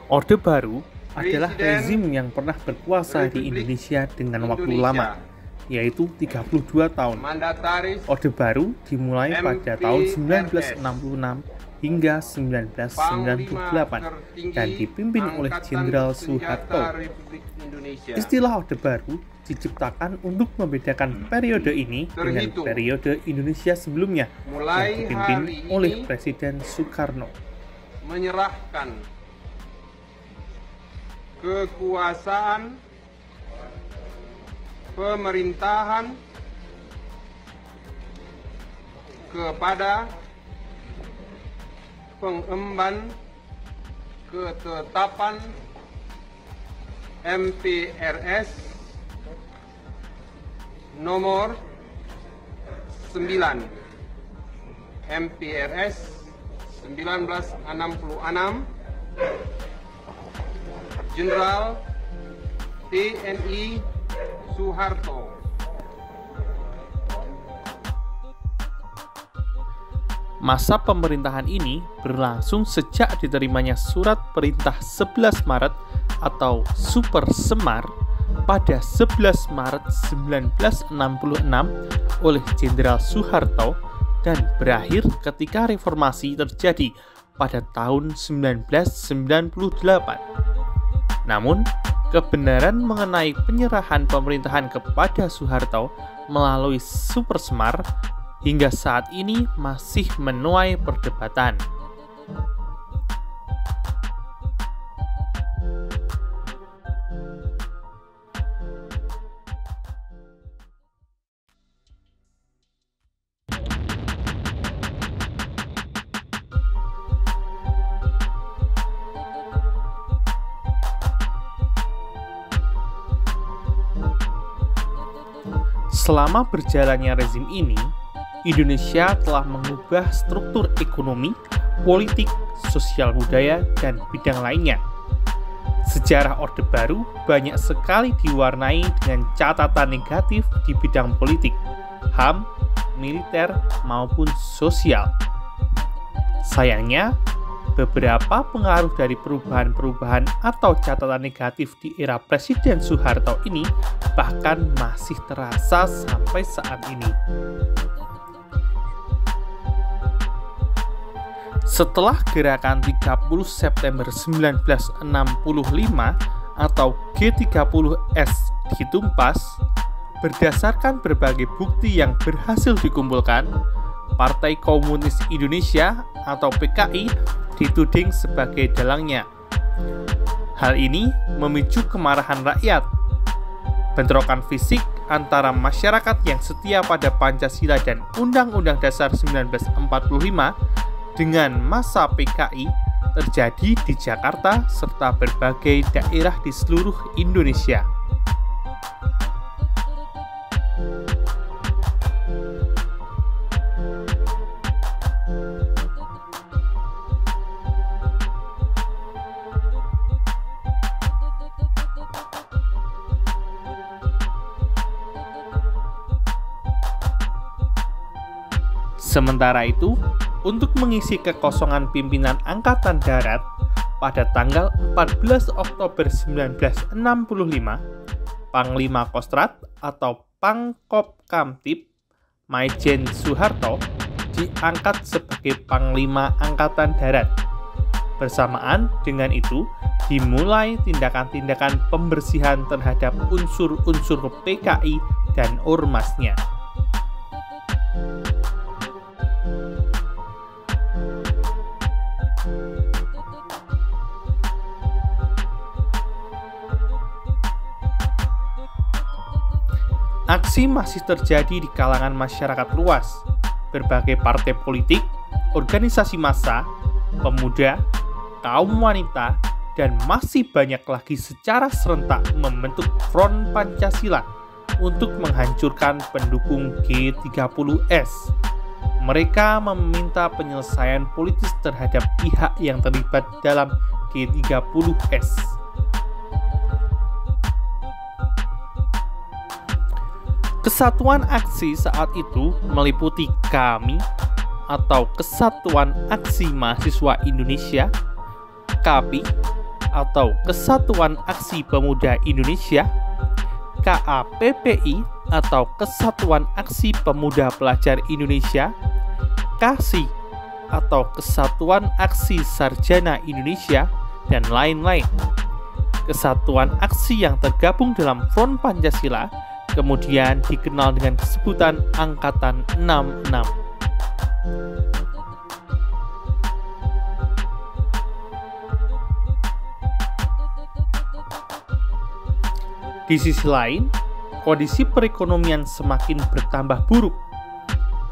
Orde Baru adalah rezim yang pernah berkuasa di Indonesia dengan waktu lama, yaitu 32 tahun. Orde Baru dimulai pada tahun 1966 hingga 1998 dan dipimpin oleh Jenderal Soeharto. Istilah Orde Baru diciptakan untuk membedakan periode ini dengan periode Indonesia sebelumnya yang dipimpin oleh Presiden Soekarno. Menyerahkan kekuasaan pemerintahan kepada pengemban ketetapan MPRS nomor 9 MPRS 1966 Jenderal TNI Soeharto. Masa pemerintahan ini berlangsung sejak diterimanya Surat Perintah 11 Maret atau Super Semar pada 11 Maret 1966 oleh Jenderal Soeharto dan berakhir ketika reformasi terjadi pada tahun 1998. Namun, kebenaran mengenai penyerahan pemerintahan kepada Soeharto melalui Super Semar hingga saat ini masih menuai perdebatan. Selama berjalannya rezim ini, Indonesia telah mengubah struktur ekonomi, politik, sosial budaya, dan bidang lainnya. Sejarah Orde Baru banyak sekali diwarnai dengan catatan negatif di bidang politik, HAM, militer, maupun sosial. Sayangnya, beberapa pengaruh dari perubahan-perubahan atau catatan negatif di era Presiden Soeharto ini bahkan masih terasa sampai saat ini. Setelah gerakan 30 September 1965 atau G30S ditumpas, berdasarkan berbagai bukti yang berhasil dikumpulkan, Partai Komunis Indonesia atau PKI dituding sebagai dalangnya. Hal ini memicu kemarahan rakyat. Bentrokan fisik antara masyarakat yang setia pada Pancasila dan Undang-Undang Dasar 1945 dengan massa PKI terjadi di Jakarta serta berbagai daerah di seluruh Indonesia. Sementara itu, untuk mengisi kekosongan pimpinan Angkatan Darat, pada tanggal 14 Oktober 1965, Panglima Kostrad atau Pangkop Kamtib, Maijen Soeharto, diangkat sebagai Panglima Angkatan Darat. Bersamaan dengan itu, dimulai tindakan-tindakan pembersihan terhadap unsur-unsur PKI dan ormasnya. Aksi masih terjadi di kalangan masyarakat luas, berbagai partai politik, organisasi massa, pemuda, kaum wanita, dan masih banyak lagi secara serentak membentuk Front Pancasila untuk menghancurkan pendukung G30S. Mereka meminta penyelesaian politis terhadap pihak yang terlibat dalam G30S. Kesatuan aksi saat itu meliputi KAMI atau Kesatuan Aksi Mahasiswa Indonesia, KAPI atau Kesatuan Aksi Pemuda Indonesia, KAPPI atau Kesatuan Aksi Pemuda Pelajar Indonesia, KASI atau Kesatuan Aksi Sarjana Indonesia, dan lain-lain. Kesatuan aksi yang tergabung dalam Front Pancasila kemudian dikenal dengan sebutan Angkatan 66. Di sisi lain, kondisi perekonomian semakin bertambah buruk.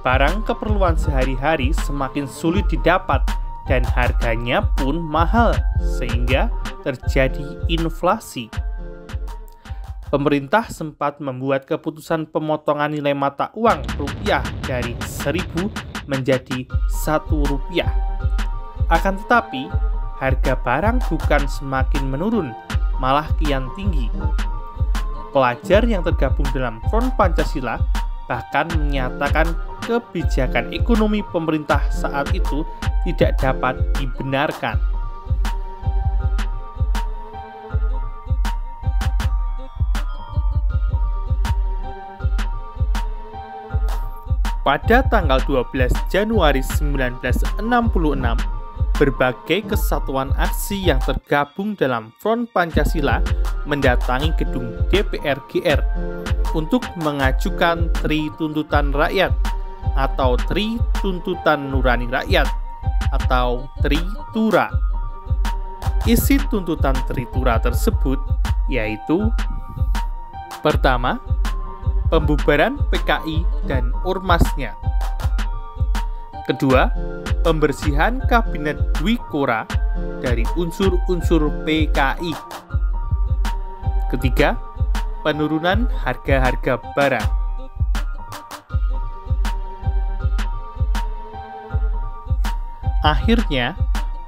Barang keperluan sehari-hari semakin sulit didapat dan harganya pun mahal, sehingga terjadi inflasi. Pemerintah sempat membuat keputusan pemotongan nilai mata uang rupiah dari 1.000 menjadi Rp1. Akan tetapi, harga barang bukan semakin menurun, malah kian tinggi. Pelajar yang tergabung dalam Front Pancasila bahkan menyatakan kebijakan ekonomi pemerintah saat itu tidak dapat dibenarkan. Pada tanggal 12 Januari 1966, berbagai kesatuan aksi yang tergabung dalam Front Pancasila mendatangi gedung DPR GR untuk mengajukan Tri Tuntutan Rakyat atau Tri Tuntutan Nurani Rakyat atau Tritura. Isi tuntutan Tritura tersebut yaitu: pertama, pembubaran PKI dan ormasnya. Kedua, pembersihan Kabinet Dwi Kora dari unsur-unsur PKI. Ketiga, penurunan harga-harga barang. Akhirnya,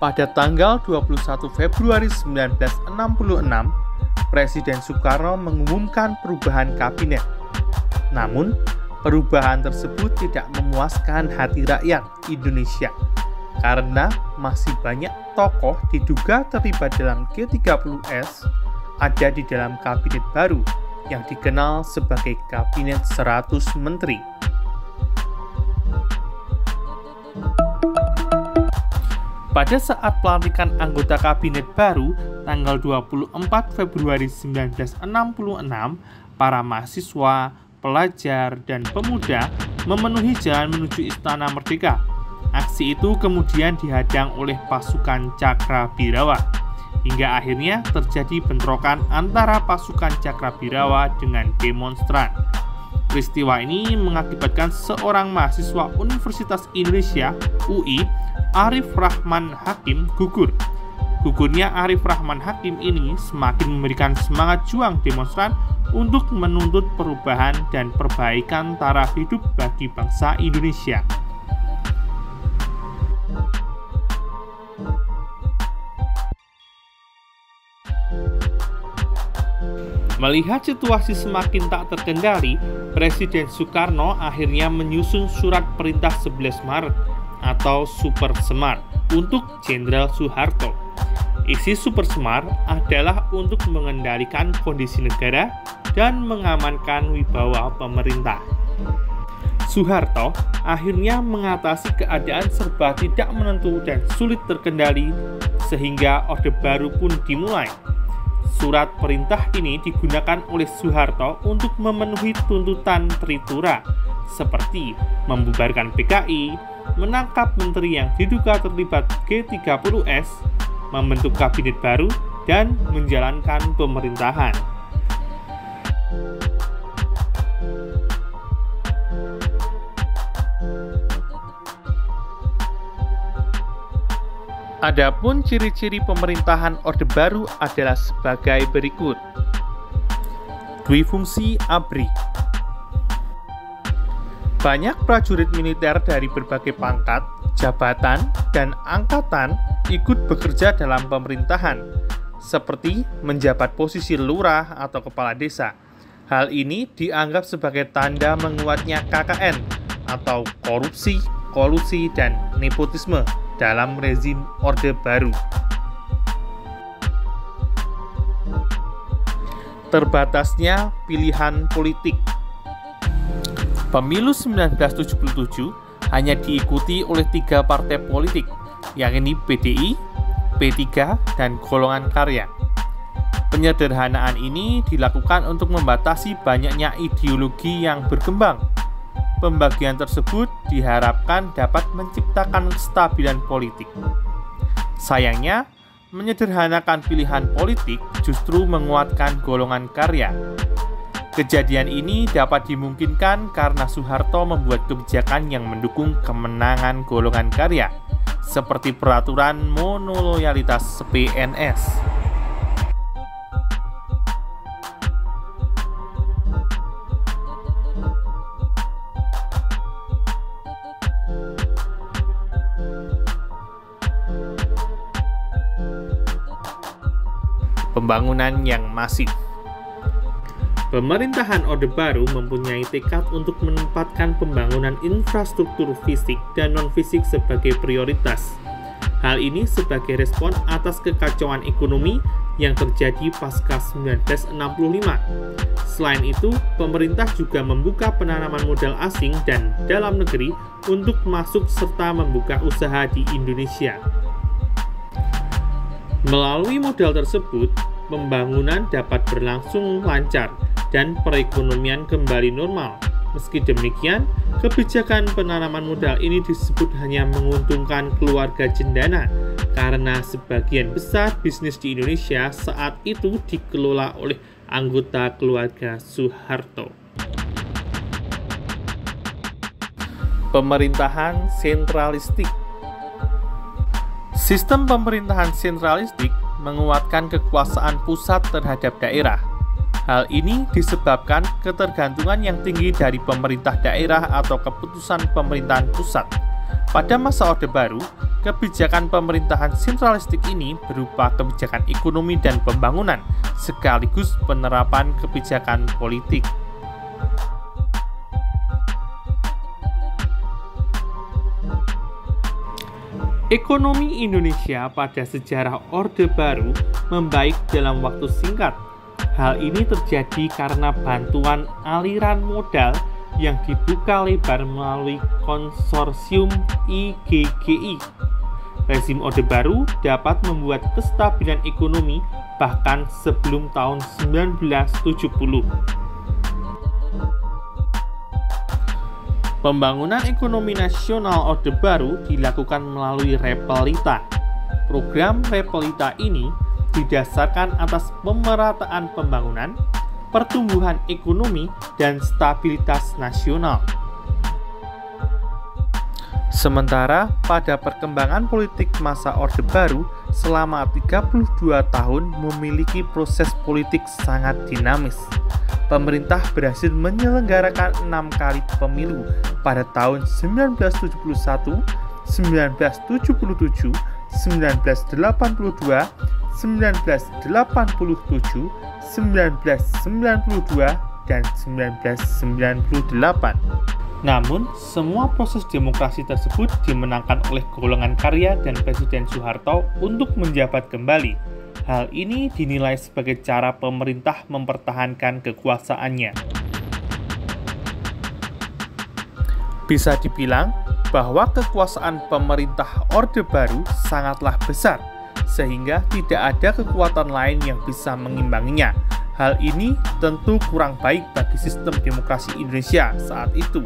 pada tanggal 21 Februari 1966, Presiden Soekarno mengumumkan perubahan kabinet. Namun, perubahan tersebut tidak memuaskan hati rakyat Indonesia karena masih banyak tokoh diduga terlibat dalam G30S ada di dalam kabinet baru yang dikenal sebagai Kabinet 100 Menteri. Pada saat pelantikan anggota kabinet baru tanggal 24 Februari 1966, para mahasiswa, pelajar, dan pemuda memenuhi jalan menuju Istana Merdeka. Aksi itu kemudian dihadang oleh pasukan Cakrabirawa, hingga akhirnya terjadi bentrokan antara pasukan Cakrabirawa dengan demonstran. Peristiwa ini mengakibatkan seorang mahasiswa Universitas Indonesia (UI), Arif Rahman Hakim, gugur. Gugurnya Arif Rahman Hakim ini semakin memberikan semangat juang demonstran untuk menuntut perubahan dan perbaikan taraf hidup bagi bangsa Indonesia. Melihat situasi semakin tak terkendali, Presiden Soekarno akhirnya menyusun Surat Perintah 11 Maret atau Super Semar untuk Jenderal Soeharto. Isi Super Semar adalah untuk mengendalikan kondisi negara dan mengamankan wibawa pemerintah. Soeharto akhirnya mengatasi keadaan serba tidak menentu dan sulit terkendali sehingga Orde Baru pun dimulai. Surat perintah ini digunakan oleh Soeharto untuk memenuhi tuntutan Tritura, seperti membubarkan PKI, menangkap menteri yang diduga terlibat G30S, membentuk kabinet baru, dan menjalankan pemerintahan. Adapun ciri-ciri pemerintahan Orde Baru adalah sebagai berikut. Dwifungsi ABRI. Banyak prajurit militer dari berbagai pangkat, jabatan, dan angkatan ikut bekerja dalam pemerintahan, seperti menjabat posisi lurah atau kepala desa. Hal ini dianggap sebagai tanda menguatnya KKN atau korupsi, kolusi, dan nepotisme dalam rezim Orde Baru. Terbatasnya pilihan politik. Pemilu 1977 hanya diikuti oleh 3 partai politik, yakni PDI, P3, dan Golongan Karya. Penyederhanaan ini dilakukan untuk membatasi banyaknya ideologi yang berkembang. Pembagian tersebut diharapkan dapat menciptakan kestabilan politik. Sayangnya, menyederhanakan pilihan politik justru menguatkan golongan karya. Kejadian ini dapat dimungkinkan karena Soeharto membuat kebijakan yang mendukung kemenangan golongan karya, seperti peraturan monoloyalitas PNS. Pembangunan yang masif. Pemerintahan Orde Baru mempunyai tekad untuk menempatkan pembangunan infrastruktur fisik dan non-fisik sebagai prioritas. Hal ini sebagai respon atas kekacauan ekonomi yang terjadi pasca 1965. Selain itu, pemerintah juga membuka penanaman modal asing dan dalam negeri untuk masuk serta membuka usaha di Indonesia. Melalui modal tersebut, pembangunan dapat berlangsung lancar dan perekonomian kembali normal. Meski demikian, kebijakan penanaman modal ini disebut hanya menguntungkan keluarga cendana karena sebagian besar bisnis di Indonesia saat itu dikelola oleh anggota keluarga Soeharto. Pemerintahan sentralistik. Sistem pemerintahan sentralistik menguatkan kekuasaan pusat terhadap daerah. Hal ini disebabkan ketergantungan yang tinggi dari pemerintah daerah atau keputusan pemerintahan pusat. Pada masa Orde Baru, kebijakan pemerintahan sentralistik ini berupa kebijakan ekonomi dan pembangunan, sekaligus penerapan kebijakan politik. Ekonomi Indonesia pada sejarah Orde Baru membaik dalam waktu singkat. Hal ini terjadi karena bantuan aliran modal yang dibuka lebar melalui konsorsium IGGI. Rezim Orde Baru dapat membuat kestabilan ekonomi bahkan sebelum tahun 1970. Pembangunan ekonomi nasional Orde Baru dilakukan melalui Repelita. Program Repelita ini didasarkan atas pemerataan pembangunan, pertumbuhan ekonomi, dan stabilitas nasional. Sementara pada perkembangan politik masa Orde Baru selama 32 tahun memiliki proses politik sangat dinamis. Pemerintah berhasil menyelenggarakan 6 kali pemilu pada tahun 1971, 1977, 1982, 1987, 1992, dan 1998. Namun, semua proses demokrasi tersebut dimenangkan oleh golongan karya dan Presiden Soeharto untuk menjabat kembali. Hal ini dinilai sebagai cara pemerintah mempertahankan kekuasaannya. Bisa dibilang bahwa kekuasaan pemerintah Orde Baru sangatlah besar, sehingga tidak ada kekuatan lain yang bisa mengimbanginya. Hal ini tentu kurang baik bagi sistem demokrasi Indonesia saat itu.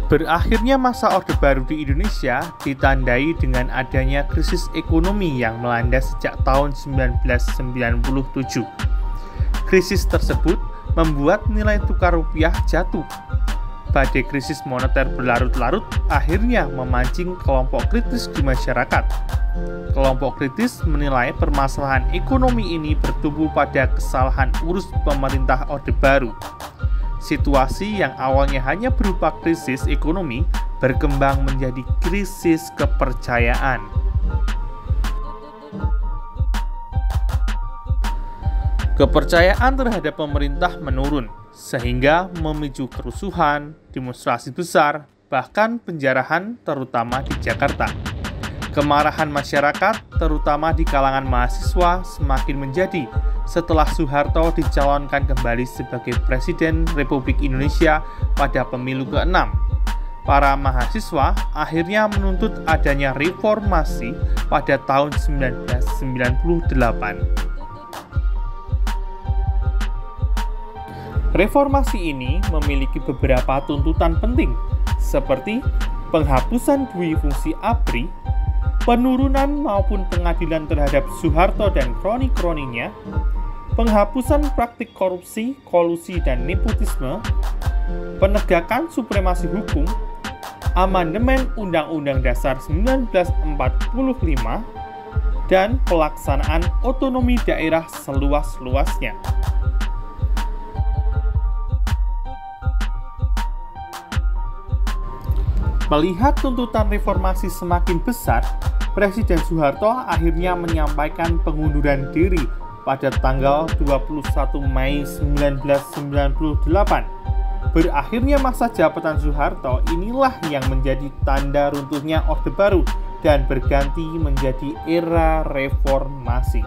Berakhirnya masa Orde Baru di Indonesia ditandai dengan adanya krisis ekonomi yang melanda sejak tahun 1997. Krisis tersebut membuat nilai tukar rupiah jatuh. Badai krisis moneter berlarut-larut akhirnya memancing kelompok kritis di masyarakat. Kelompok kritis menilai permasalahan ekonomi ini bertumbuh pada kesalahan urus pemerintah Orde Baru. Situasi yang awalnya hanya berupa krisis ekonomi berkembang menjadi krisis kepercayaan. Kepercayaan terhadap pemerintah menurun, sehingga memicu kerusuhan, demonstrasi besar, bahkan penjarahan terutama di Jakarta. Kemarahan masyarakat, terutama di kalangan mahasiswa, semakin menjadi setelah Soeharto dicalonkan kembali sebagai Presiden Republik Indonesia pada pemilu ke-6. Para mahasiswa akhirnya menuntut adanya reformasi pada tahun 1998. Reformasi ini memiliki beberapa tuntutan penting, seperti penghapusan dui fungsi ABRI, penurunan maupun pengadilan terhadap Soeharto dan kroni-kroninya, penghapusan praktik korupsi, kolusi, dan nepotisme, penegakan supremasi hukum, amandemen Undang-Undang Dasar 1945, dan pelaksanaan otonomi daerah seluas-luasnya. Melihat tuntutan reformasi semakin besar, Presiden Soeharto akhirnya menyampaikan pengunduran diri pada tanggal 21 Mei 1998. Berakhirnya masa jabatan Soeharto inilah yang menjadi tanda runtuhnya Orde Baru dan berganti menjadi era reformasi.